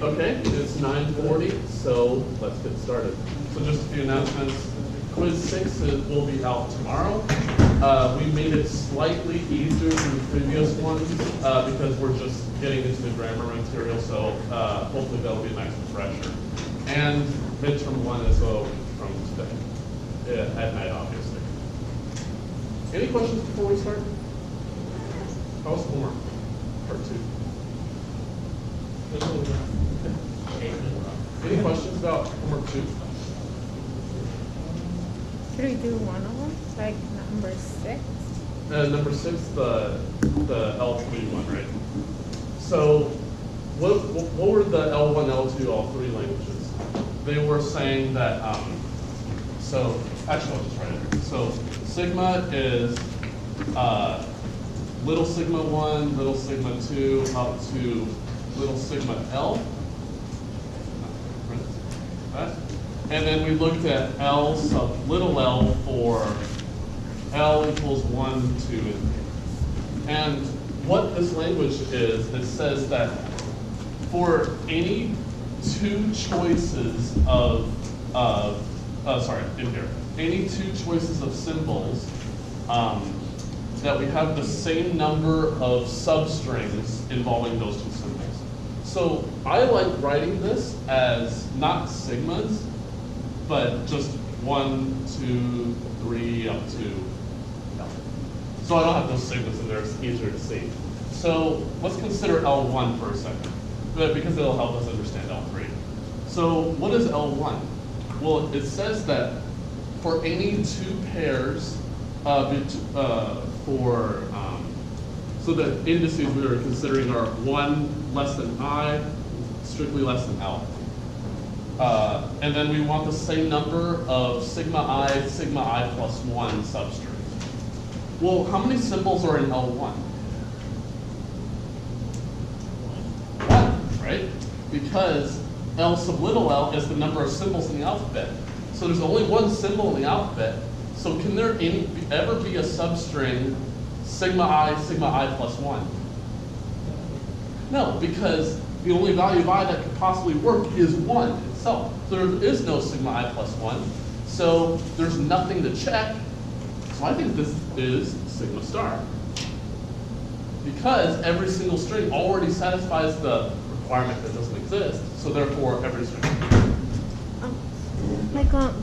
Okay, it's 9:40, so let's get started. So just a few announcements. Quiz 6 will be out tomorrow. We made it slightly easier than the previous ones because we're just getting into the grammar material, so hopefully that'll be a nice refresher. And midterm 1 is from today, at night obviously. Any questions before we start? How's homework? Part 2. Any questions about homework 2? Should we do one of them? Like number 6? Number 6, the L3 one, right? So what were the L1, L2, L3 languages? They were saying that, so actually I'll just write it here. So sigma is little sigma 1, little sigma 2, up to little sigma L. Right? And then we looked at L sub little l for L equals 1, 2, and 3. And what this language is, it says that for any two choices any two choices of symbols, that we have the same number of substrings involving those two symbols. So I like writing this as not sigmas, but just 1, 2, 3, up to L. So I don't have those sigmas in there, it's easier to see. So let's consider L1 for a second, because it'll help us understand L3. So what is L1? Well, it says that for any two pairs, so the indices we are considering are 1 less than I, strictly less than L. And then we want the same number of sigma I plus 1 substrings. Well, how many symbols are in L1? 1, right? Because L sub little l is the number of symbols in the alphabet. So there's only one symbol in the alphabet. So can there ever be a substring sigma I plus 1? No, because the only value of I that could possibly work is 1 itself. So there is no sigma I plus 1. So there's nothing to check. So I think this is sigma star. Because every single string already satisfies the requirement that doesn't exist. So therefore, every string.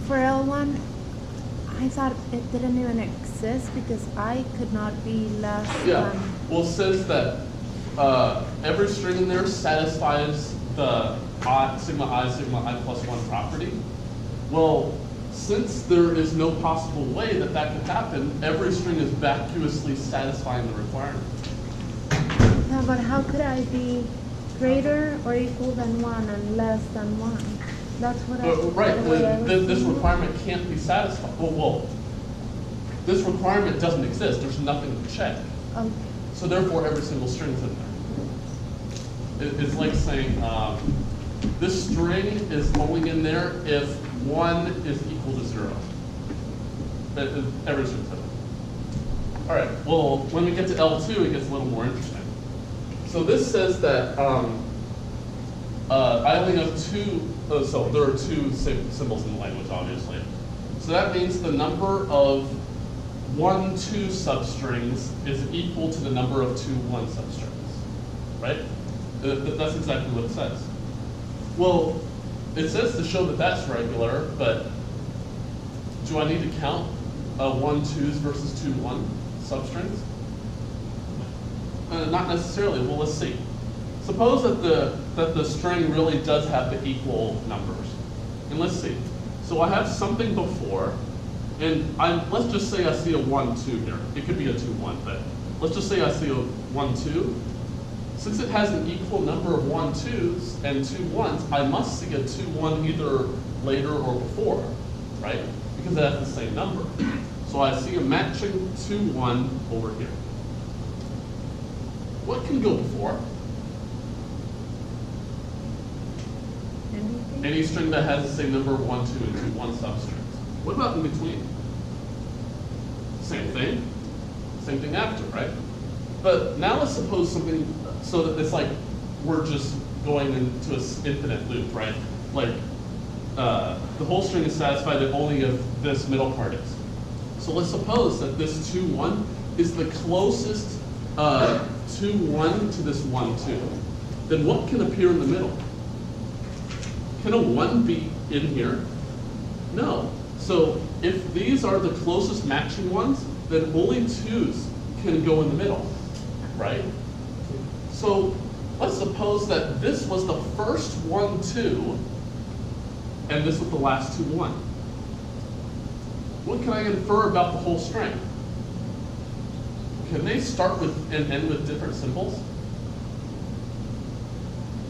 For L1, I thought it didn't even exist because I could not be less than... Well, it says that every string in there satisfies the sigma I plus 1 property. Well, since there is no possible way that that could happen, every string is vacuously satisfying the requirement. Yeah, but how could I be greater or equal than 1 and less than 1? That's what this requirement can't be satisfied. Well, this requirement doesn't exist. There's nothing to check. Okay. So therefore, every single string is in there. It's like saying this string is only in there if 1 is equal to 0. Every string is in there. All right. Well, when we get to L2, it gets a little more interesting. So this says that I only have two. So there are two symbols in the language, obviously. So that means the number of 1, 2 substrings is equal to the number of 2, 1 substrings, right? That's exactly what it says. Well, it says to show that that's regular, but do I need to count 1, 2s versus 2, 1 substrings? Not necessarily. Well, let's see. Suppose that the string really does have the equal numbers. And let's see. So I have something before, and let's just say I see a 1, 2 here. It could be a 2, 1, but let's just say I see a 1, 2. Since it has an equal number of 1, 2s and 2, 1s, I must see a 2, 1 either later or before, right? Because it has the same number. So I see a matching 2, 1 over here. What can go before? Any string that has the same number of 1, 2, and 2, 1 substrings. What about in between? Same thing. Same thing after, right? But now let's suppose something so that it's like we're just going into an infinite loop, right? Like, the whole string is satisfied if only if this middle part is. So let's suppose that this 2, 1 is the closest 2, 1 to this 1, 2. Then what can appear in the middle? Can a 1 be in here? No. So if these are the closest matching ones, then only 2's can go in the middle, right? So let's suppose that this was the first 1, 2, and this was the last 2, 1. What can I infer about the whole string? Can they start with and end with different symbols?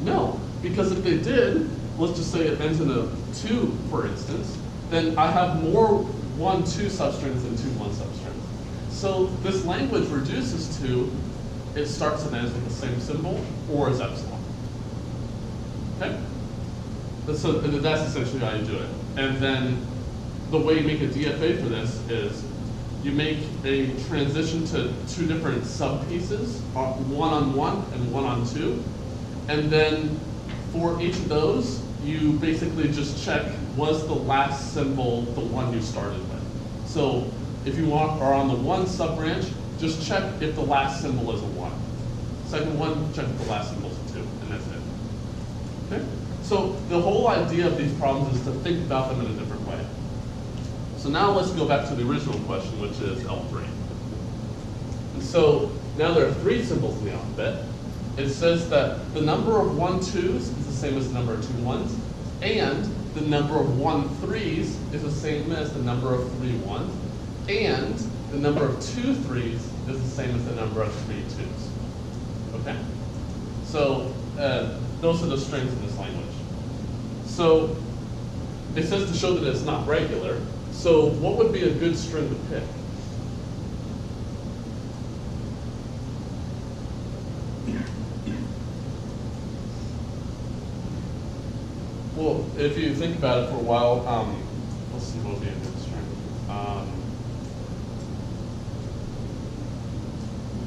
No, because if they did, let's just say it ends in a 2, for instance, then I have more 1, 2 substrings than 2, 1 substrings. So this language reduces to, it starts and ends with the same symbol, or is epsilon. Okay? So that's essentially how you do it. And then the way you make a DFA for this is you make a transition to 2 different sub-pieces, 1 on 1 and 1 on 2. And then for each of those, you basically just check, was the last symbol the one you started with? So if you are on the 1 sub-branch, just check if the last symbol is a 1. Second one, check if the last symbol is a 2, and that's it. Okay? So the whole idea of these problems is to think about them in a different way. So now let's go back to the original question, which is L3. And so now there are 3 symbols in the alphabet. It says that the number of 1, 2's is the same as the number of 2, 1's, and the number of 1, 3's is the same as the number of 3, 1's, and the number of 2, 3's is the same as the number of 3, 2's. Okay? So those are the strings in this language. So it says to show that it's not regular. So what would be a good string to pick? Well, if you think about it for a while, let's see what would be a good string.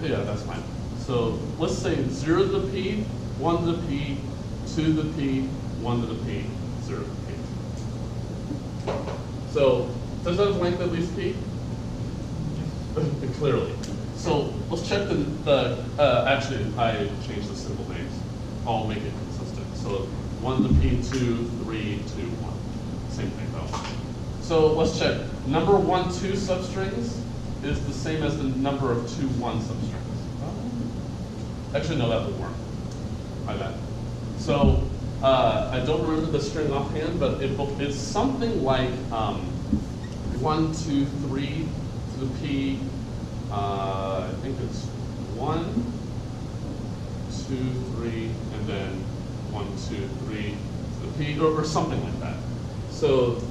Yeah, that's fine. So let's say 0 to the P, 1 to the P, 2 to the P, 1 to the P, 0 to the P. So does that have length at least P? Clearly. So let's check actually I changed the symbol names. I'll make it consistent. So 1 to the P, 2, 3, 2, 1. Same thing though. So let's check. Number 1, 2 substrings is the same as the number of 2, 1 substrings. Actually, no, that would work. My bad. So I don't remember the string offhand, but it's something like 1, 2, 3 to the P. I think it's 1, 2, 3, and then 1, 2, 3 to the P, or something like that. So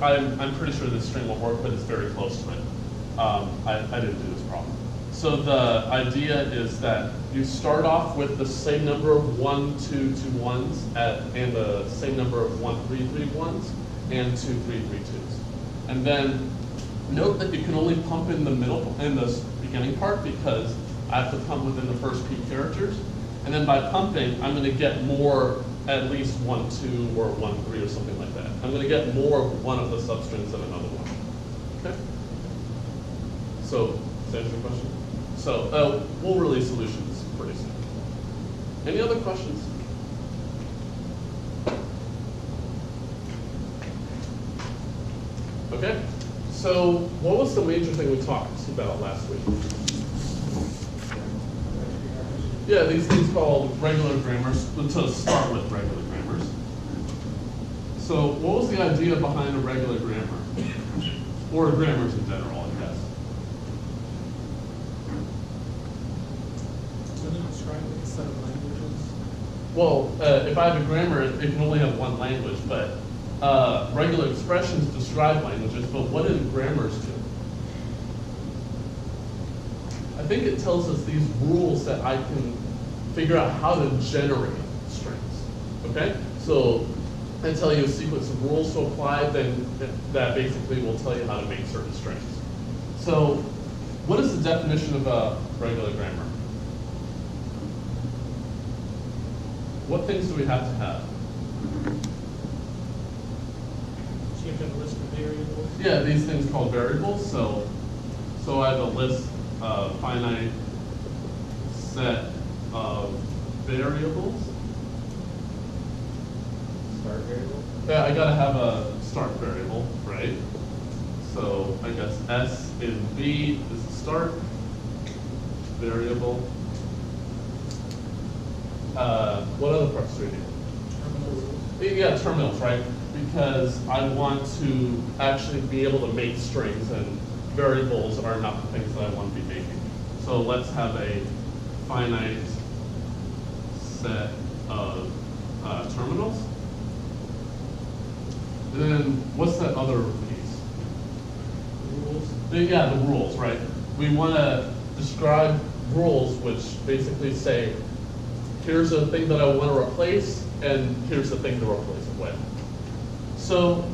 I'm pretty sure this string will work, but it's very close to it. I didn't do this problem. So the idea is that you start off with the same number of 1, 2, 2, 1's and the same number of 1, 3, 3, 1's and 2, 3, 3, 2's. And then note that you can only pump in the middle, in the beginning part, because I have to pump within the first P characters. And then by pumping, I'm going to get more, at least 1, 2, or 1, 3, or something like that. I'm going to get more of one of the substrings than another one. Okay? So, does that answer your question? So, we'll release solutions pretty soon. Any other questions? Okay. So, what was the major thing we talked about last week? Yeah, these things called regular grammars, to start with regular grammars. So what was the idea behind a regular grammar? Or grammars in general, I guess? Doesn't it describe like a set of languages? Well, if I have a grammar, it can only have one language, but regular expressions describe languages, but what do grammars do? I think it tells us these rules that I can figure out how to generate strings, okay? So I tell you a sequence of rules to apply, then that basically will tell you how to make certain strings. So what is the definition of a regular grammar? what things do we have to have? So you have to have a list of variables. Yeah, these things called variables. So I have a list, finite set of variables. Start variable? Yeah, I gotta have a start variable, right? So I guess S in B is the start variable. What other parts do we need? Terminals. Yeah, terminals, right? Because I want to actually be able to make strings, and variables are not the things that I want to be making. So let's have a finite set of terminals. And then what's that other piece? Rules. Yeah, the rules, right? We want to describe rules which basically say, here's the thing that I want to replace, and here's the thing to replace it with. So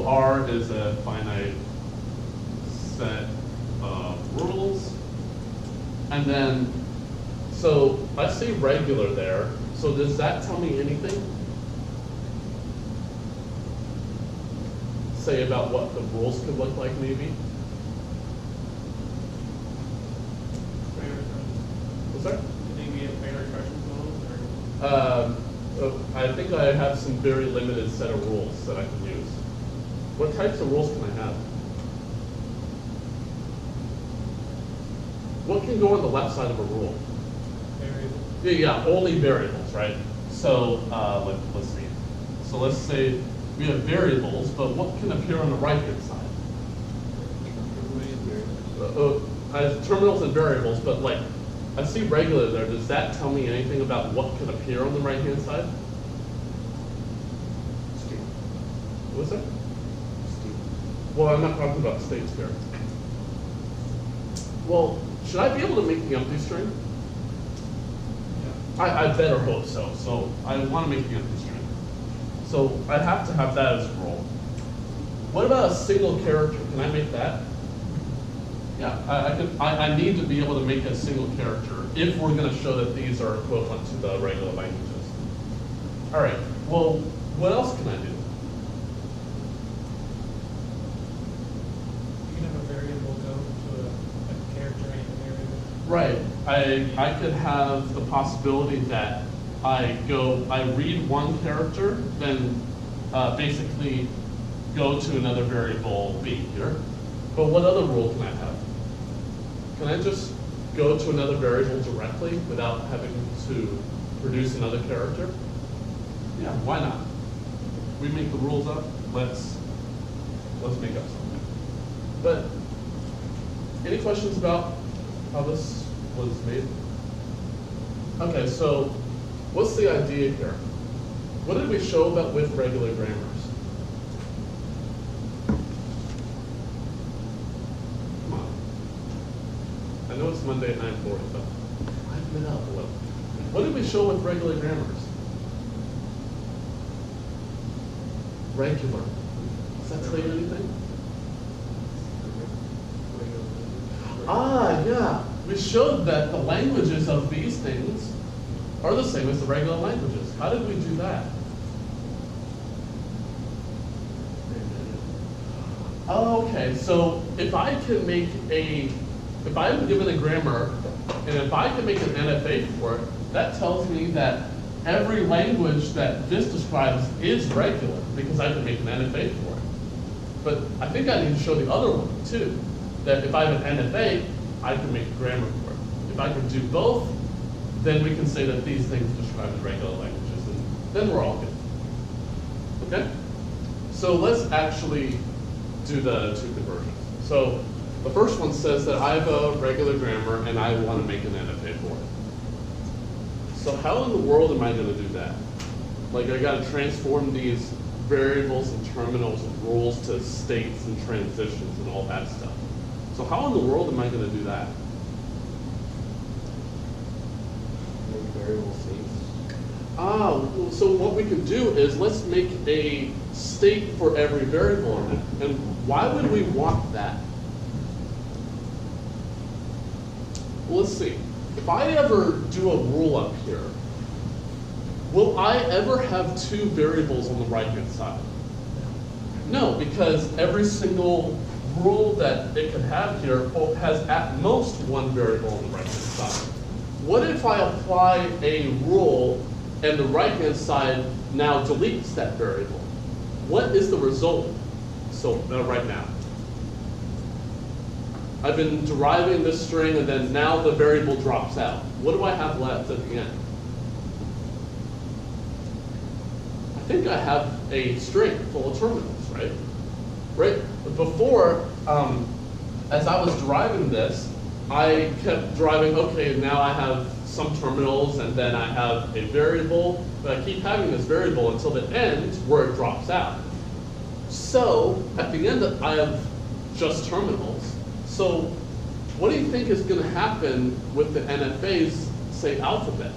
R is a finite set of rules. And then, so I see regular there. So does that tell me anything? Say about what the rules could look like, maybe? What's that? You think we have fair expression flows, or? I think I have some very limited set of rules that I can use. What types of rules can I have? What can go on the left side of a rule? Variable. Yeah, only variables, right? So let's see. So let's say we have variables, but what can appear on the right-hand side? I have terminals and variables, but like, I see regular there. Does that tell me anything about what can appear on the right-hand side? State. What's that? State. Well, I'm not talking about states here. Well, should I be able to make the empty string? Yeah. I better hope so. So I want to make the empty string. So I have to have that as a rule. What about a single character? Can I make that? Yeah, I need to be able to make a single character if we're going to show that these are equivalent to the regular languages. All right. Well, what else can I do? You can have a variable go to a character and a variable. Right. I could have the possibility that I read one character, then basically go to another variable B here. But what other rule can I have? Can I just go to another variable directly without having to produce another character? Yeah, why not? We make the rules up. Let's make up something. But any questions about how this was made? Okay, so what's the idea here? What did we show about with regular grammars? Come on. I know it's Monday at 9:40, but I've been up a little. What did we show with regular grammars? Regular. Does that tell you anything? Ah, yeah. We showed that the languages of these things are the same as the regular languages. How did we do that? Oh, okay, so if I'm given a grammar, and if I can make an NFA for it, that tells me that every language that this describes is regular, because I can make an NFA for it. But I think I need to show the other one too, that if I have an NFA, I can make a grammar for it. If I can do both, then we can say that these things describe the regular languages, and then we're all good. Okay? So let's actually do the two conversions. So the first one says that I have a regular grammar and I want to make an NFA for it. So how in the world am I going to do that? Like, I got to transform these variables and terminals and rules to states and transitions and all that stuff. So how in the world am I going to do that? Make variable states. So what we can do is let's make a state for every variable in it. And why would we want that? Well, let's see. If I ever do a rule up here, Will I ever have two variables on the right-hand side? No, because every single rule that it could have here has at most one variable on the right-hand side. What if I apply a rule and the right-hand side now deletes that variable? What is the result right now? I've been deriving this string and then now the variable drops out. What do I have left at the end? I think I have a string full of terminals, right? Right? Before, as I was deriving this, I kept deriving, okay, now I have some terminals and then I have a variable, but I keep having this variable until the end where it drops out. So at the end, I have just terminals. So what do you think is going to happen with the NFA's, say, alphabet?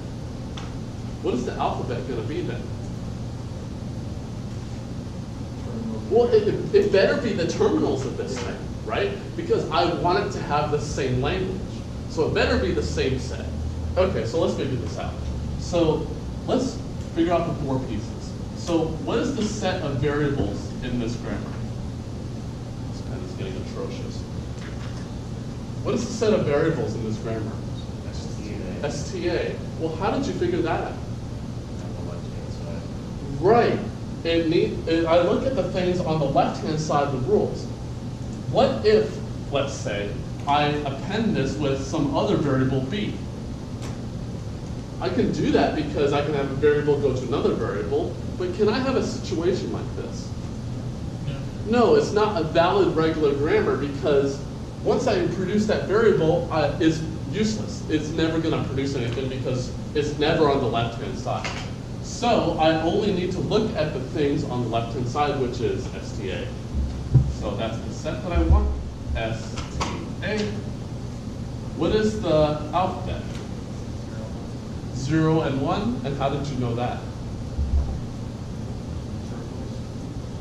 What is the alphabet going to be then? Well, it better be the terminals of this thing, right? Because I want it to have the same language. So it better be the same set. Okay, so let's figure this out. So let's figure out the 4 pieces. So what is the set of variables in this grammar? This pen is getting atrocious. What is the set of variables in this grammar? STA. STA. Well, how did you figure that out? On the left-hand side. Right. I look at the things on the left-hand side of the rules. What if, let's say, I append this with some other variable b? I can do that because I can have a variable go to another variable, but can I have a situation like this? No, it's not a valid regular grammar because once I produce that variable, it's useless. It's never going to produce anything because it's never on the left-hand side. So I only need to look at the things on the left-hand side, which is STA. So that's the set that I want, STA. What is the alphabet? 0 and 1, and how did you know that?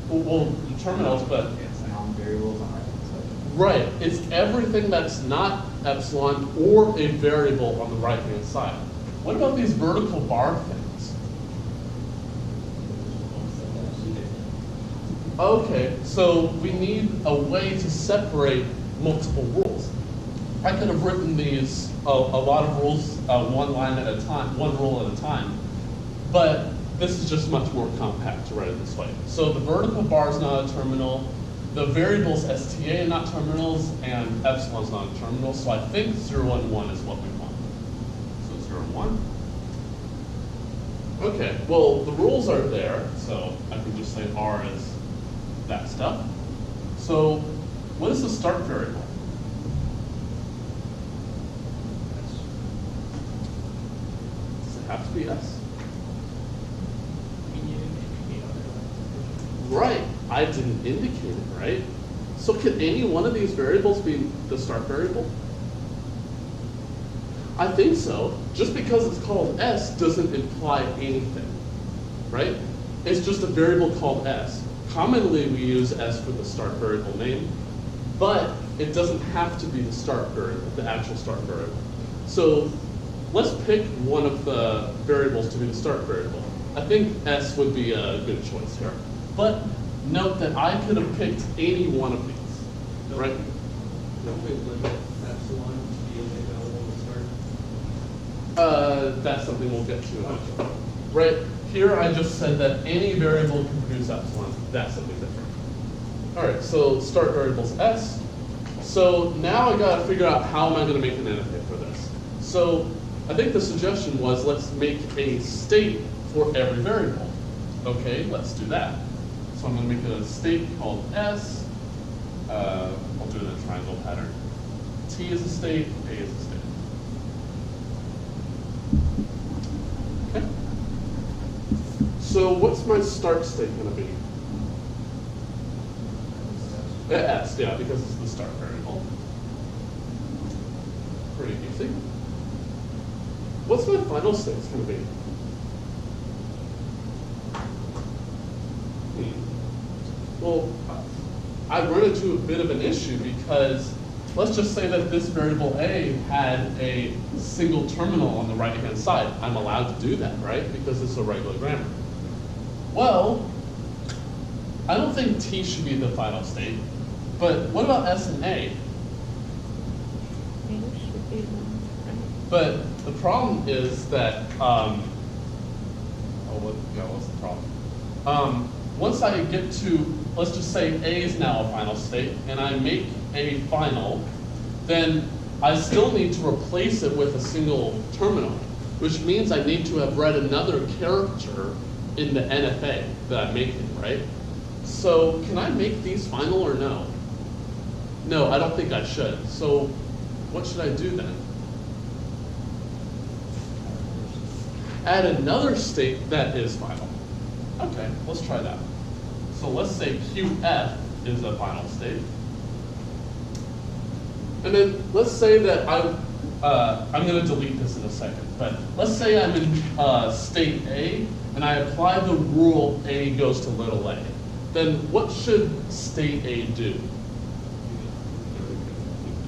Well, terminals, but Non-variables on the right-hand side. right, it's everything that's not epsilon or a variable on the right-hand side. What about these vertical bar things? Okay, so we need a way to separate multiple rules. I could have written these a lot of rules, one line at a time, one rule at a time, but this is just much more compact to write it this way. So the vertical bar is not a terminal, the variables STA not terminals, and epsilon is not a terminal, so I think 0 and 1 is what we want. So 0 and 1. Okay, well, the rules are there, so I can just say R is that stuff. So what is the start variable? Does it have to be S? Right, I didn't indicate it, right? So can any one of these variables be the start variable? I think so. Just because it's called S doesn't imply anything, right? It's just a variable called S. Commonly we use S for the start variable name, but it doesn't have to be the start variable, the actual start variable. So let's pick one of the variables to be the start variable. I think S would be a good choice here. But note that I could have picked any one of these, right? Don't we limit epsilon to being available to start? That's something we'll get to. Right, here I just said that any variable can produce epsilon. That's something different. All right, so start variable's S. So now I gotta figure out how am I gonna make an NFA for this. So I think the suggestion was let's make a state for every variable. Okay, let's do that. So I'm gonna make a state called S. I'll do it in a triangle pattern. T is a state, A is a state. Okay. So what's my start state gonna be? S, yeah, because it's the start variable. Pretty easy. What's my final state gonna be? Well, I run into a bit of an issue because let's just say that this variable A had a single terminal on the right-hand side. I'm allowed to do that, right? Because it's a regular grammar. Well, I don't think T should be the final state, but what about S and A? Should be one, right? But the problem is that, what's the problem? Once I get to, let's just say A is now a final state, and I make a final, then I still need to replace it with a single terminal, which means I need to have read another character in the NFA that I'm making, right? So can I make these final or no? No, I don't think I should. So what should I do then? Add another state that is final. Okay, let's try that. So let's say QF is a final state. And then let's say that I'm going to delete this in a second, but let's say I'm in state A and I apply the rule A goes to little a. Then what should state A do?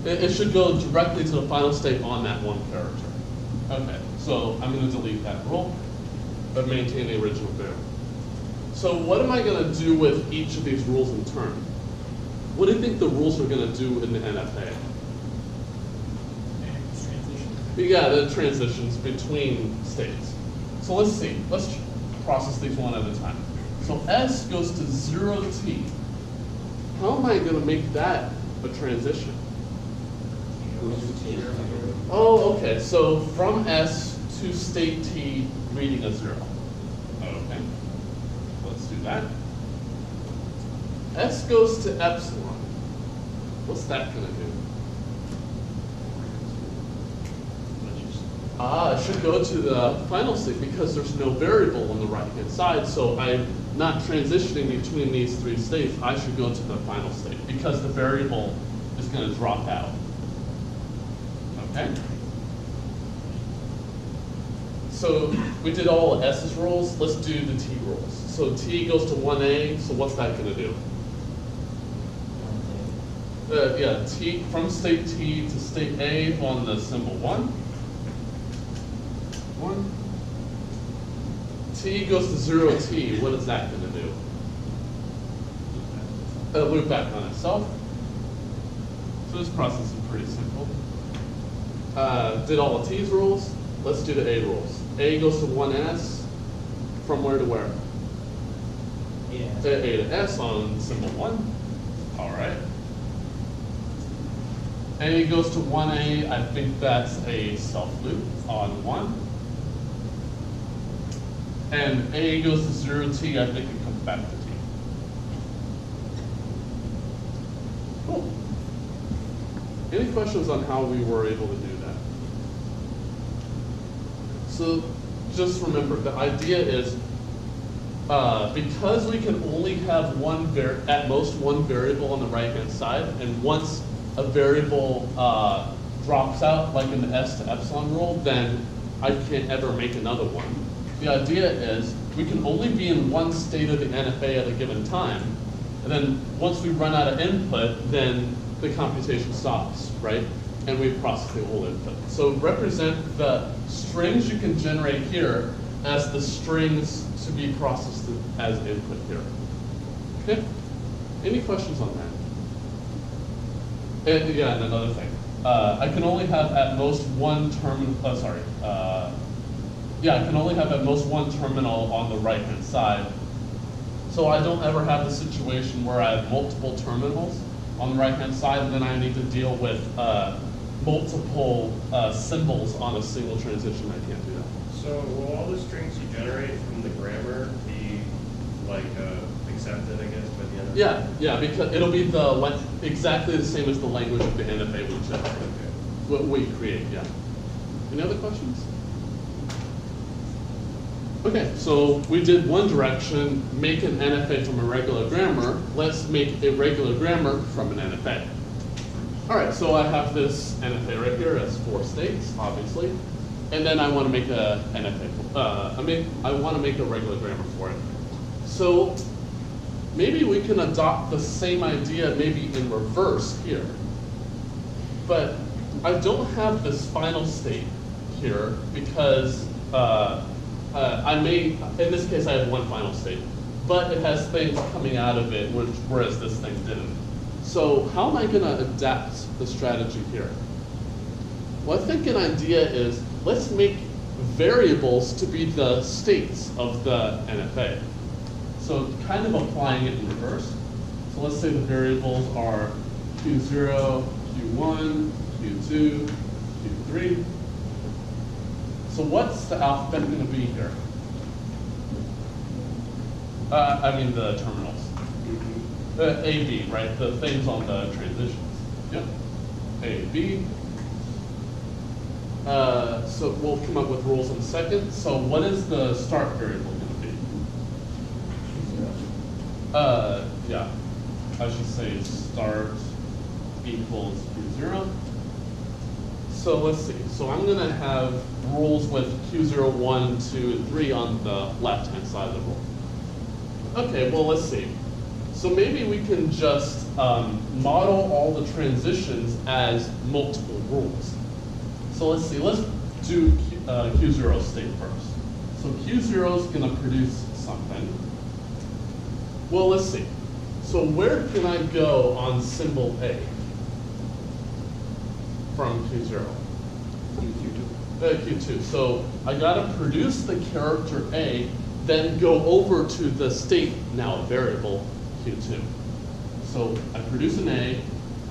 It should go directly to the final state on that one character. Okay, so I'm going to delete that rule, but maintain the original variable. So what am I going to do with each of these rules in turn? What do you think the rules are going to do in the NFA? Yeah, the transitions between states. So let's see. Let's process these one at a time. So S goes to 0T. How am I going to make that a transition? Oh, okay. So from S to state T, reading a 0. Okay. Let's do that. S goes to epsilon. What's that going to do? It should go to the final state because there's no variable on the right-hand side, so I'm not transitioning between these three states. I should go to the final state because the variable is going to drop out. Okay? So we did all S's rules. Let's do the T rules. So T goes to 1A, so what's that going to do? Yeah, T from state T to state A on the symbol 1. T goes to 0T, what is that going to do? Loop back on itself. So this process is pretty simple. Did all the T's rules, let's do the A rules. A goes to 1S, from where to where? A to S on symbol 1, all right. A goes to 1A, I think that's a self loop on 1. And A goes to 0T, I think it comes back to T. Cool. Any questions on how we were able to do that? So just remember, the idea is because we can only have at most one variable on the right-hand side, and once a variable drops out, like in the S to epsilon rule, then I can't ever make another one. The idea is we can only be in one state of the NFA at a given time, and then once we run out of input, then the computation stops, right? And we process the whole input. So represent the strings you can generate here as the strings to be processed as input here. Okay? Any questions on that? And yeah, and another thing. I can only have at most one terminal, I can only have at most one terminal on the right-hand side. So I don't ever have the situation where I have multiple terminals on the right-hand side, and then I need to deal with multiple symbols on a single transition. I can't do that. So will all the strings you generate from the grammar be like accepted, I guess, by the end of it? Yeah, because it'll be exactly the same as the language of the NFA we generate. Okay. What we create, yeah. Any other questions? Okay, so we did one direction, make an NFA from a regular grammar. Let's make a regular grammar from an NFA. All right, so I have this NFA right here as 4 states, obviously. And then I want to make a NFA. I want to make a regular grammar for it. So maybe we can adopt the same idea maybe in reverse here. but I don't have this final state here because I may, in this case I have one final state, but it has things coming out of it, whereas this thing didn't. So how am I gonna adapt the strategy here? Well, I think an idea is, let's make variables to be the states of the NFA. So kind of applying it in reverse. So let's say the variables are Q0, Q1, Q2, Q3. So what's the alphabet going to be here? I mean the terminals. A, B, right? The things on the transitions. Yep. A, B. So we'll come up with rules in a second. So what is the start variable going to be? Yeah. I should say start equals Q0. So let's see. So I'm going to have rules with Q0, 1, 2, and 3 on the left-hand side of the rule. Okay, well, let's see. So maybe we can just model all the transitions as multiple rules. So let's see. Let's do Q0 state first. So Q0 is going to produce something. Well, let's see. So where can I go on symbol A from Q0? Q2. So I got to produce the character A, then go over to the state, now a variable, Q2. So I produce an A,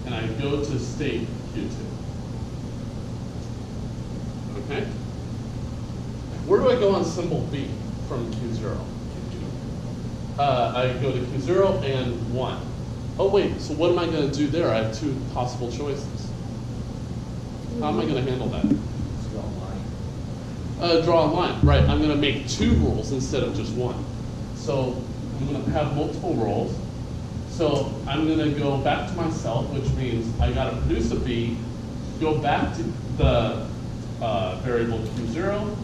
and I go to state Q2. Okay? Where do I go on symbol B from Q0? I go to Q0 and 1. Oh wait, so what am I going to do there? I have two possible choices. How am I going to handle that? Draw a line. Draw a line, right. I'm going to make two rules instead of just one. So I'm going to have multiple rules. So I'm going to go back to myself, which means I got to produce a B, go back to the variable Q0,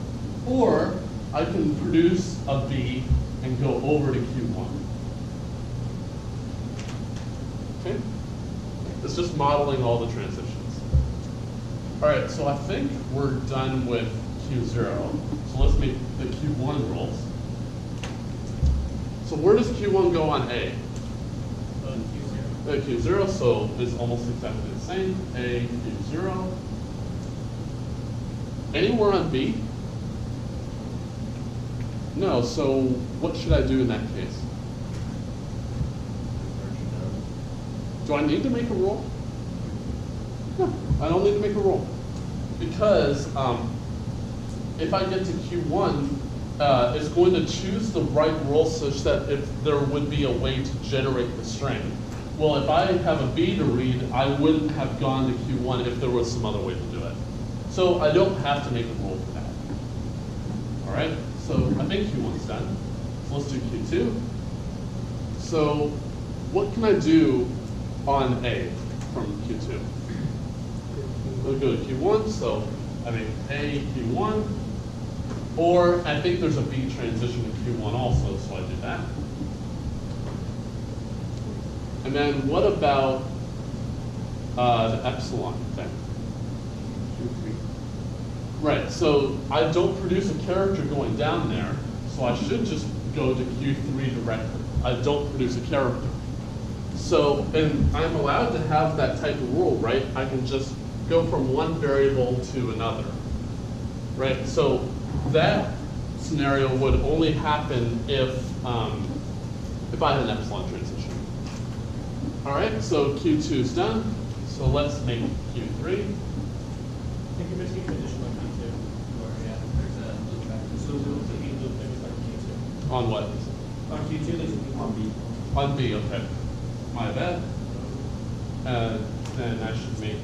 or I can produce a B and go over to Q1. Okay? It's just modeling all the transitions. All right, so I think we're done with Q0. So let's make the Q1 rules. So where does Q1 go on A? Q0, so it's almost exactly the same. A, Q0. Anywhere on B? No, so what should I do in that case? Do I need to make a rule? No, I don't need to make a rule. Because if I get to Q1, it's going to choose the right rule such that if there would be a way to generate the string. Well, if I have a B to read, I wouldn't have gone to Q1 if there was some other way to do it. So I don't have to make a rule for that. All right, so I think Q1's done. So let's do Q2. So what can I do on A from Q2? We'll go to Q1, so I make A, Q1, or I think there's a B transition to Q1 also, so I do that. And then what about the epsilon thing? Q3. Right, so I don't produce a character going down there, so I should just go to Q3 directly. I don't produce a character. So, and I'm allowed to have that type of rule, right? I can just go from one variable to another, right? So that scenario would only happen if I had an epsilon transition. All right, so Q2 is done. So let's make Q3. I think you're missing a condition on Q2. Or, yeah, there's a loop back. So there's a loop things like Q2. On what? On Q2, there's a loop on B. On B, okay. My bad. Then I should make,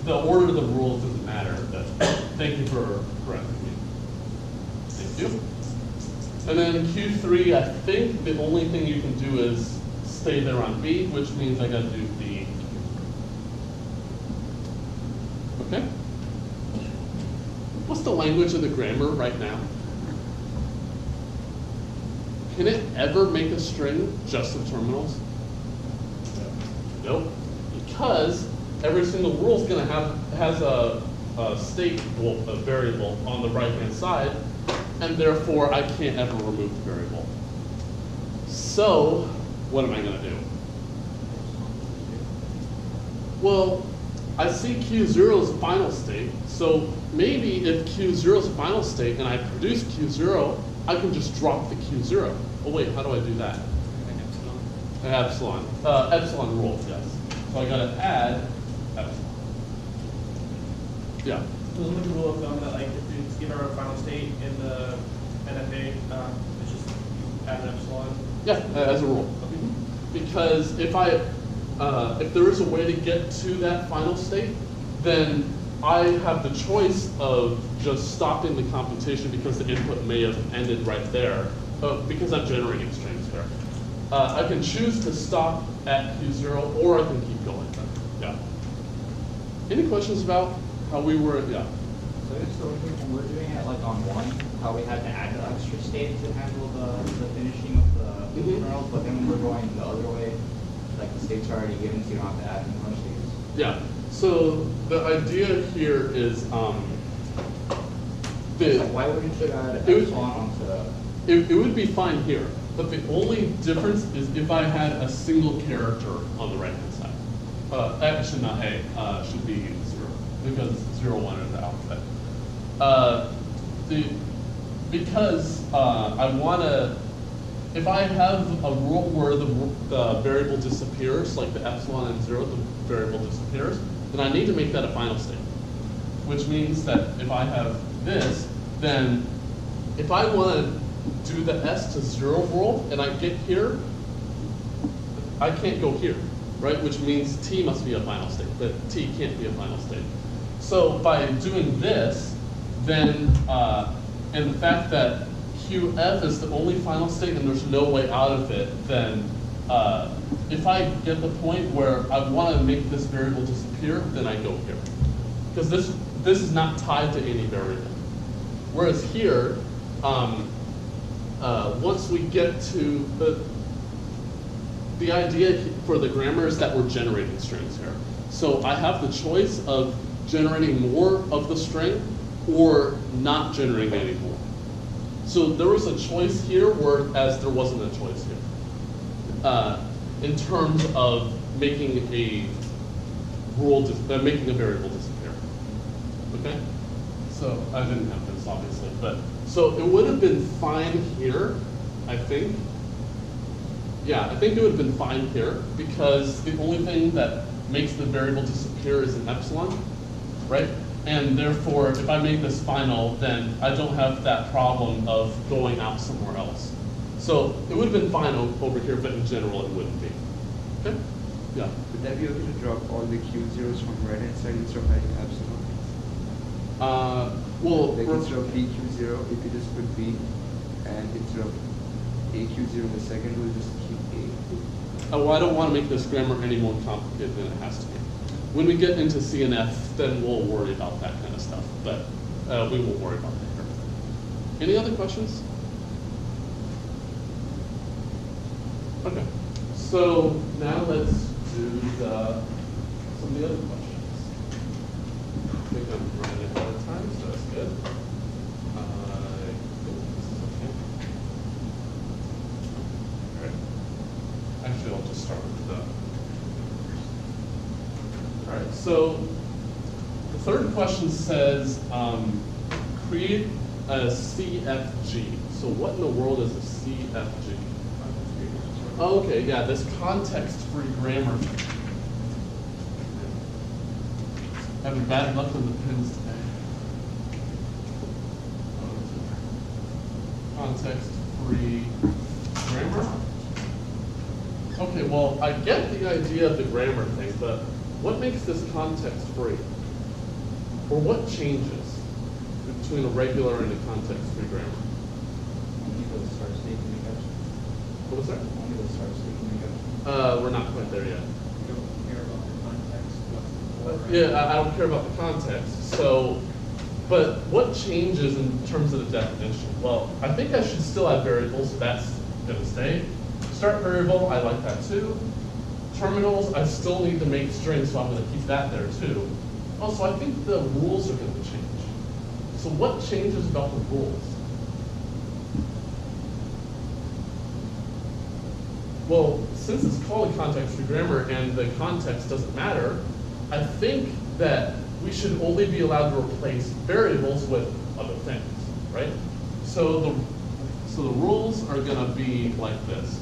the order of the rules doesn't matter, but thank you for correcting me. Thank you. And then Q3, I think the only thing you can do is stay there on B, which means I gotta do B. Okay? What's the language of the grammar right now? Can it ever make a string just of terminals? Nope. Because every single rule is going to has a state, well, a variable on the right-hand side, and therefore I can't ever remove the variable. So, what am I going to do? Well, I see Q0 is a final state, so maybe if Q0 is a final state and I produce Q0, I can just drop the Q0. Oh wait, how do I do that? Epsilon. Epsilon rule, yes. So I gotta add epsilon. Yeah. Doesn't like a rule of thumb that like if it's given our final state in the NFA, it's just add an epsilon? Yeah, as a rule. Because if there is a way to get to that final state, then I have the choice of just stopping the computation because the input may have ended right there, because I'm generating strings here. I can choose to stop at Q0, or I can keep going. Yeah. Any questions about how we were? Yeah. So when we're doing it like on one, how we had to add an extra state to handle the finishing of the kernels, but then when we're going the other way, like the states are already given, so you don't have to add any more states. Yeah. So the idea here is Like why wouldn't you add epsilon onto the? It would be fine here, but the only difference is if I had a single character on the right-hand side. Actually, not A, should be 0, because 0, 1 is the alphabet. Because I want to, if I have a rule where the variable disappears, like the epsilon and 0, the variable disappears, then I need to make that a final state. Which means that if I have this, then if I want to do the S to 0 rule and I get here, I can't go here, right? Which means T must be a final state, but T can't be a final state. So by doing this, then, and the fact that QF is the only final state and there's no way out of it, then if I get the point where I want to make this variable disappear, then I go here. Because this is not tied to any variable. Whereas here, once we get to the idea for the grammar is that we're generating strings here. So I have the choice of generating more of the string or not generating any more. So there was a choice here, whereas there wasn't a choice here. In terms of making a making a variable disappear. Okay? So I didn't have this obviously, but so it would have been fine here, I think. Yeah, I think it would have been fine here because the only thing that makes the variable disappear is an epsilon, right? And therefore, if I make this final, then I don't have that problem of going out somewhere else. So it would have been fine over here, but in general, it wouldn't be. Okay? Yeah. Would that be okay to drop all the Q0s from right-hand side instead of having epsilon? Well, like instead of BQ0, if you just put B, and instead of AQ0 in the second, we'll just keep A. well, I don't want to make this grammar any more complicated than it has to be. When we get into CNF, then we'll worry about that kind of stuff, but we won't worry about that here. Any other questions? Okay, so now let's do some of the other questions. I think I'm running ahead of time, so that's good. I think this is okay. All right. Actually, I'll just start with the. All right, so the third question says, create a CFG. So what in the world is a CFG? Oh, okay, yeah, this context-free grammar. Having bad luck with the pins today. Context-free grammar. Okay, well, I get the idea of the grammar thing, but what makes this context-free? Or what changes between a regular and a context-free grammar? Only the start state can make epsilon. What was that? Only the start state can make epsilon. We're not quite there yet. You don't care about the context, what's before, right? Yeah, I don't care about the context. So, but what changes in terms of the definition? Well, I think I should still have variables. So that's going to stay. Start variable, I like that too. terminals, I still need to make strings, so I'm going to keep that there too. Also, I think the rules are going to change. So what changes about the rules? Well, since it's called a context-free grammar and the context doesn't matter, I think that we should only be allowed to replace variables with other things, right? So the rules are going to be like this.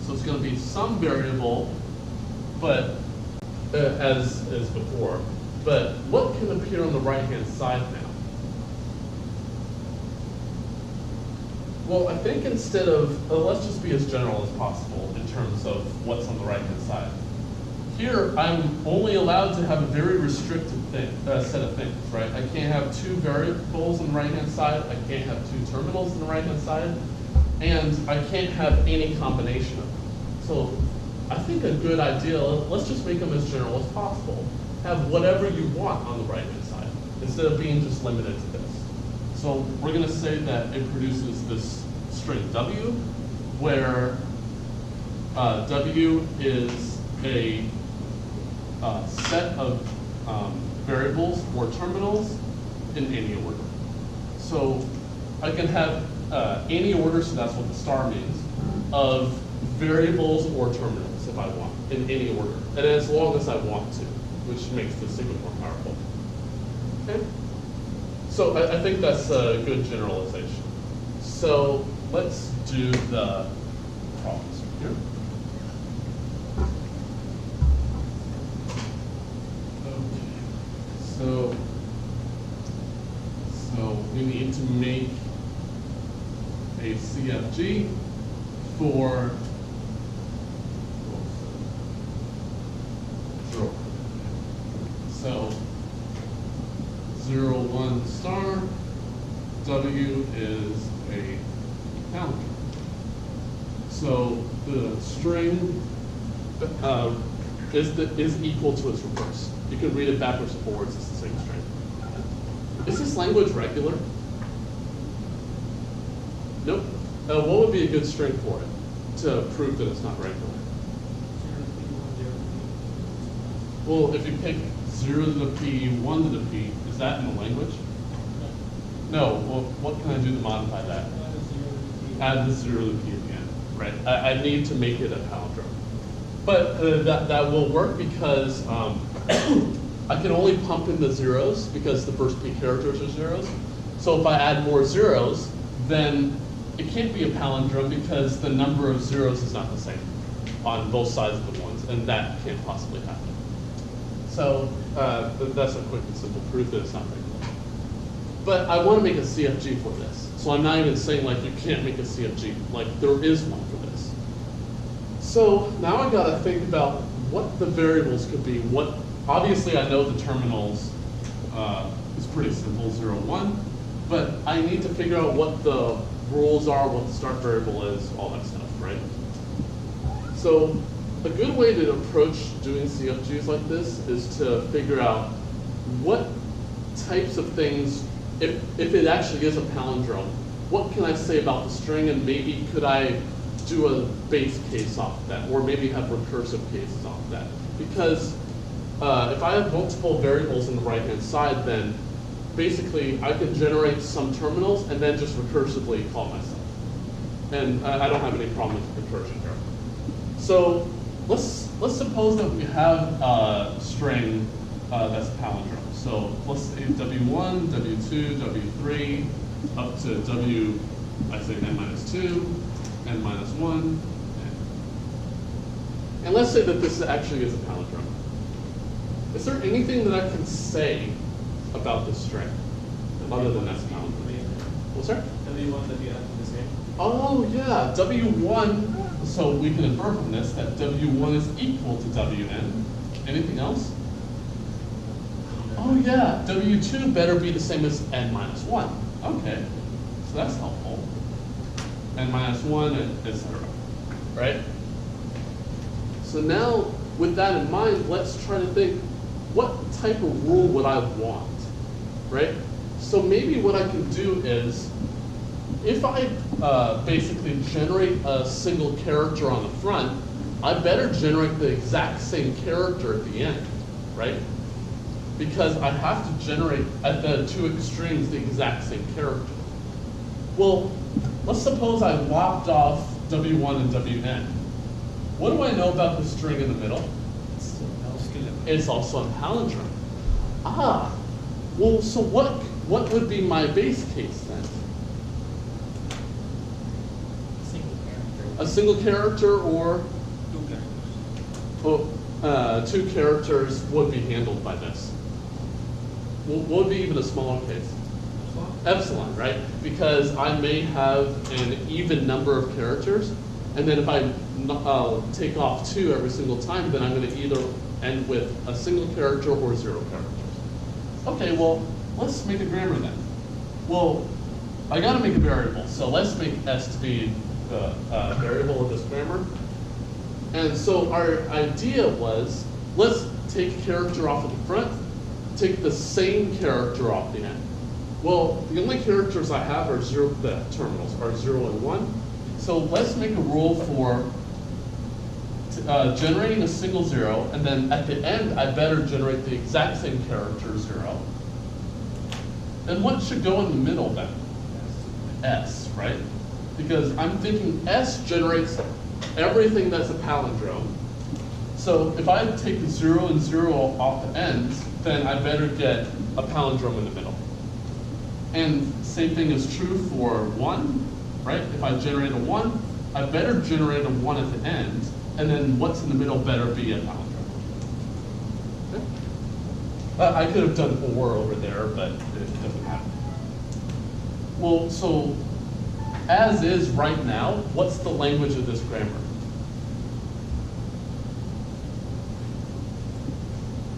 So it's going to be some variable, but as before. But what can appear on the right-hand side now? Well, I think instead of, let's just be as general as possible in terms of what's on the right-hand side. Here, I'm only allowed to have a very restricted set of things, right? I can't have 2 variables on the right-hand side, I can't have 2 terminals on the right-hand side, and I can't have any combination of them. So I think a good idea, let's just make them as general as possible. Have whatever you want on the right-hand side, instead of being just limited to this. So we're going to say that it produces this string W, where W is a set of variables or terminals in any order. So I can have any order, so that's what the star means, of variables or terminals if I want, in any order, and as long as I want to, which makes the sigma more powerful. Okay? So I think that's a good generalization. So let's do the problems here. Okay. So we need to make a CFG for 0. So 0, 1 star, W is a palindrome. So the string is equal to its reverse. You can read it backwards and forwards, it's the same string. Is this language regular? Nope. What would be a good string for it to prove that it's not regular? Well, if you pick 0 to the P, 1 to the P, is that in the language? No. Well, what can I do to modify that? Add the 0 to the P at the end, right? I need to make it a palindrome. But that will work because I can only pump in the zeros because the first P characters are zeros. So if I add more zeros, then it can't be a palindrome because the number of zeros is not the same on both sides of the ones, and that can't possibly happen. So that's a quick and simple proof that it's not regular. But I want to make a CFG for this. So I'm not even saying like you can't make a CFG, like there is one for this. So now I gotta think about what the variables could be. Obviously I know the terminals is pretty simple, 0, 1, but I need to figure out what the rules are, what the start variable is, all that stuff, right? So a good way to approach doing CFGs like this is to figure out what types of things, if it actually is a palindrome, what can I say about the string, and maybe could I do a base case off of that, or maybe have recursive cases off of that. Because if I have multiple variables on the right-hand side, then basically I can generate some terminals and then just recursively call myself. And I don't have any problem with recursion here. So let's suppose that we have a string that's a palindrome. So let's say W1, W2, W3, up to W, I say n-2, n-1, and let's say that this actually is a palindrome. Is there anything that I can say about this string other than that's a palindrome? What's that? W1, W is the same. Oh yeah, W1, so we can infer from this that W1 is equal to Wn. Anything else? Oh yeah, W2 better be the same as n-1. Okay, so that's helpful. n-1, etc. Right? So now, with that in mind, let's try to think, what type of rule would I want? Right? So maybe what I can do is, if I basically generate a single character on the front, I better generate the exact same character at the end, right? Because I have to generate at the two extremes the exact same character. Well, let's suppose I lopped off W1 and Wn. What do I know about the string in the middle? It's also a palindrome. Ah, well, so what would be my base case then? A single character or two characters would be handled by this. What would be even a smaller case? Epsilon, right? Because I may have an even number of characters, and then if I take off 2 every single time, then I'm going to either end with a single character or 0 characters. Okay, well, let's make a grammar then. Well, I got to make a variable, so let's make s to be the variable of this grammar. And so our idea was, let's take a character off of the front, take the same character off the end. Well, the only characters I have are the terminals are 0 and 1. So let's make a rule for generating a single 0, and then at the end, I better generate the exact same character, 0. And what should go in the middle then? S, right? Because I'm thinking S generates everything that's a palindrome. So if I take the 0 and 0 off the ends, then I better get a palindrome in the middle. And same thing is true for 1, right? If I generate a 1, I better generate a 1 at the end, and then what's in the middle better be a palindrome. Okay? I could have done or over there, but it doesn't matter. Well, so as is right now, what's the language of this grammar?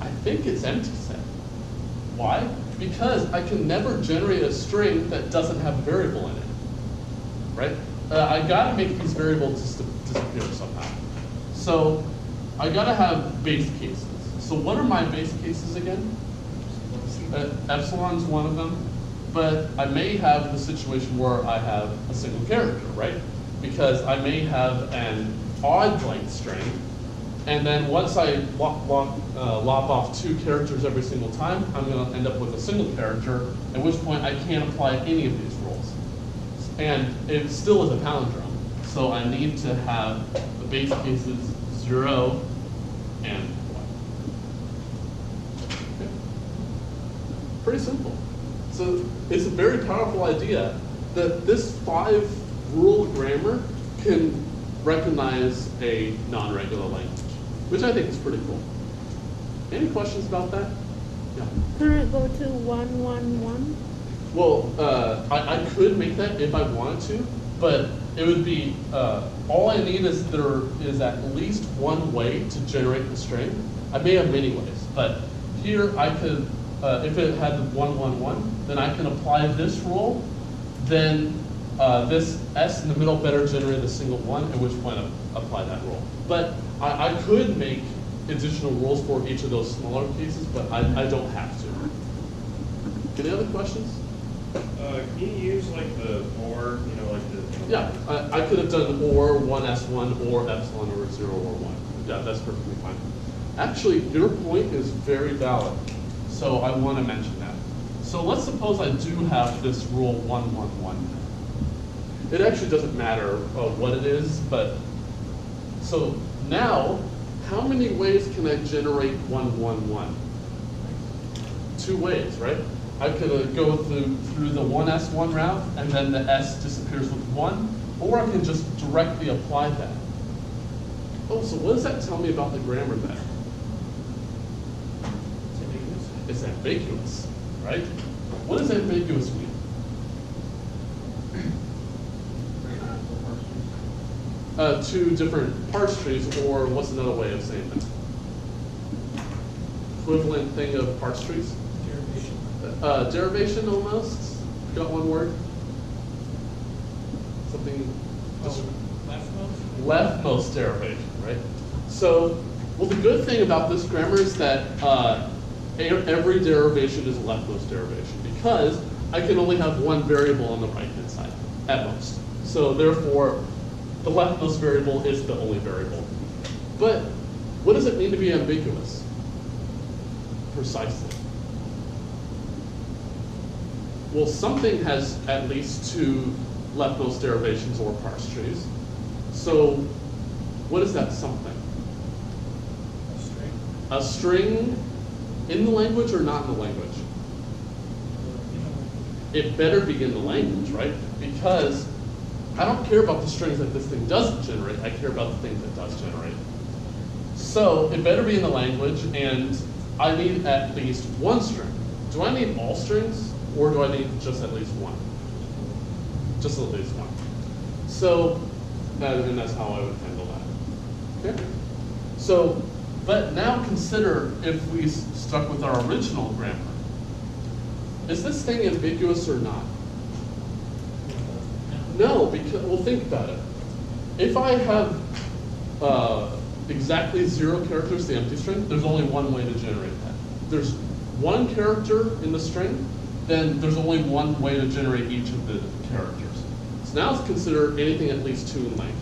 I think it's empty set. Why? Because I can never generate a string that doesn't have a variable in it, right? I gotta make these variables disappear somehow. So I gotta have base cases. So what are my base cases again? Epsilon's one of them, but I may have the situation where I have a single character, right? Because I may have an odd length string, and then once I lop off 2 characters every single time, I'm going to end up with a single character, at which point I can't apply any of these rules. And it still is a palindrome, so I need to have the base cases 0 and 1. Okay. Pretty simple. So it's a very powerful idea that this 5-rule grammar can recognize a non-regular language, which I think is pretty cool. Any questions about that? Yeah. Can I go to 1, 1, 1? Well, I could make that if I wanted to, but it would be, all I need is there is at least one way to generate the string. I may have many ways, but here I could, if it had the 1, 1, 1, then I can apply this rule, then this S in the middle better generate a single 1, at which point I apply that rule. But I could make additional rules for each of those smaller cases, but I don't have to. Any other questions? Can you use like the or, you know, like the... Yeah, I could have done or 1s1 or epsilon or 0 or 1. Yeah, that's perfectly fine. Actually, your point is very valid, so I want to mention that. So let's suppose I do have this rule 1, 1, 1. It actually doesn't matter what it is, but so now, how many ways can I generate 1, 1, 1? 2 ways, right? I could go through the 1s1 route, and then the s disappears with 1, or I can just directly apply that. Oh, so what does that tell me about the grammar then? It's ambiguous, right? What does ambiguous mean? Two different parse trees, or what's another way of saying that? Equivalent thing of parse trees? Derivation. Derivation almost. Got one word? Something. Leftmost? Leftmost derivation, right? So, well, the good thing about this grammar is that every derivation is a leftmost derivation because I can only have one variable on the right-hand side at most. So therefore, the leftmost variable is the only variable. But what does it mean to be ambiguous? Precisely. Well, something has at least two leftmost derivations or parse trees. So what is that something? A string in the language or not in the language? It better be in the language, right? Because I don't care about the strings that this thing doesn't generate, I care about the things it does generate. So it better be in the language, and I need at least one string. Do I need all strings, or do I need just at least one? Just at least one. So, and that's how I would handle that. Okay? So, but now consider if we stuck with our original grammar. Is this thing ambiguous or not? No, because, well, think about it. If I have exactly 0 characters, the empty string, there's only one way to generate that. There's one character in the string, then there's only one way to generate each of the characters. So now let's consider anything at least 2 in length.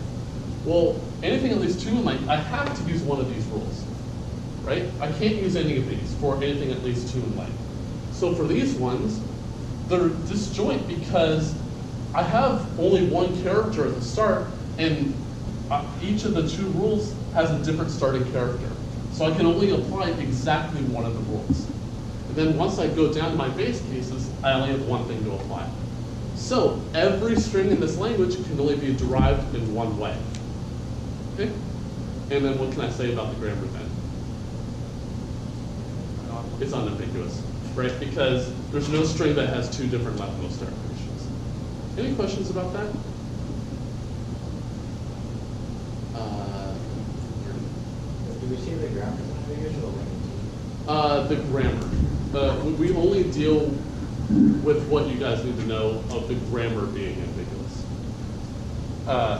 Well, anything at least 2 in length, I have to use one of these rules, right? I can't use any of these for anything at least 2 in length. So for these ones, they're disjoint because I have only one character at the start, and each of the 2 rules has a different starting character. So I can only apply exactly one of the rules. And then once I go down to my base cases, I only have one thing to apply. So every string in this language can only be derived in one way. Okay? And then what can I say about the grammar then? It's unambiguous, right? Because there's no string that has 2 different leftmost derivations. Any questions about that? Do we see the grammar as ambiguous or The grammar. We only deal with what you guys need to know of the grammar being ambiguous.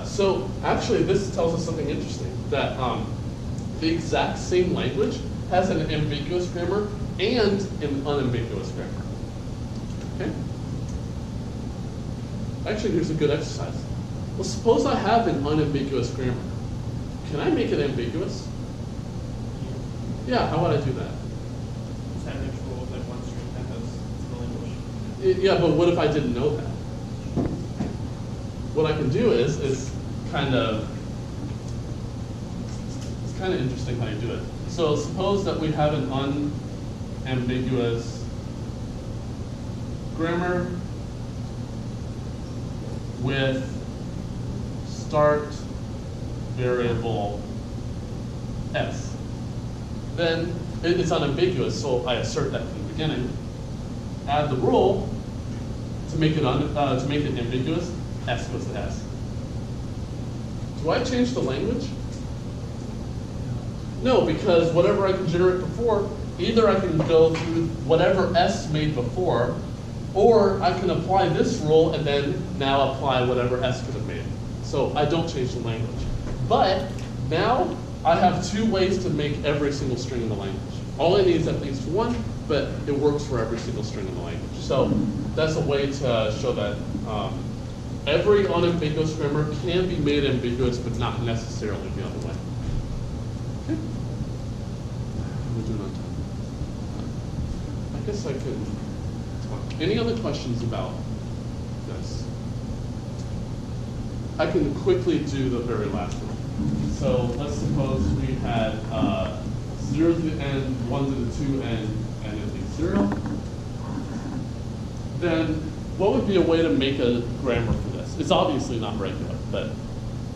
So actually, this tells us something interesting, that the exact same language has an ambiguous grammar and an unambiguous grammar. Okay? Actually, here's a good exercise. Well, suppose I have an unambiguous grammar. Can I make it ambiguous? Yeah, how would I do that? Sandwich rules like one string that has the language. Yeah, but what if I didn't know that? What I can do is it's kind of interesting how you do it. So suppose that we have an unambiguous grammar with start variable s. Then it's unambiguous, so I assert that from the beginning. Add the rule to make it ambiguous. S goes to S. Do I change the language? No, because whatever I can generate before, either I can go through whatever S made before, or I can apply this rule and then now apply whatever S could have made. So I don't change the language. But now I have 2 ways to make every single string in the language. All I need is at least one, but it works for every single string in the language. So that's a way to show that every unambiguous grammar can be made ambiguous, but not necessarily the other way. Okay. How are we doing on time? I guess I could talk. Any other questions about this? I can quickly do the very last one. So let's suppose we had 0 to the n, 1 to the 2 n, and at least 0. Then what would be a way to make a grammar for this? It's obviously not regular, but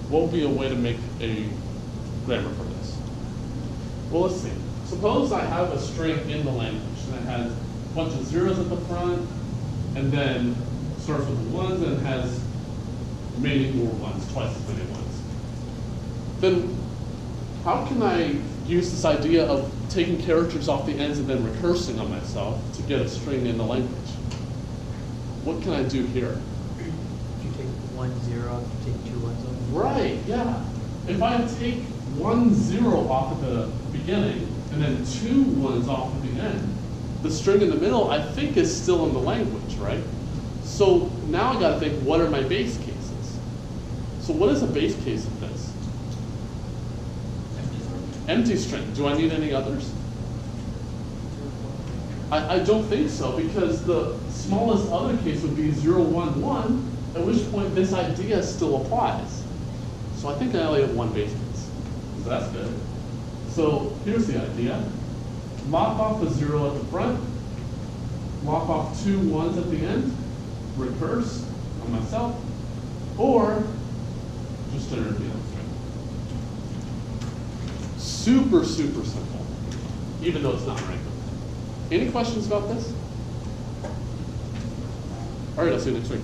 what would be a way to make a grammar for this? Well, let's see. Suppose I have a string in the language that has a bunch of zeros at the front, and then starts with the ones and has many more ones, twice as many ones. Then how can I use this idea of taking characters off the ends and then recursing on myself to get a string in the language? What can I do here? If you take 1 0, if you take 2 ones off. Right, yeah. If I take 1 0 off at the beginning and then 2 ones off at the end, the string in the middle I think is still in the language, right? So now I gotta think, what are my base cases? So what is a base case of this? Empty string, do I need any others? I don't think so, because the smallest other case would be 0, 1, 1, at which point this idea still applies. So I think I only have one base case. So that's good. So here's the idea. Lop off a 0 at the front, lop off 2 1s at the end, recurse on myself, or just enter the other string. Super, super simple, even though it's not regular. Any questions about this? All right, I'll see you next week.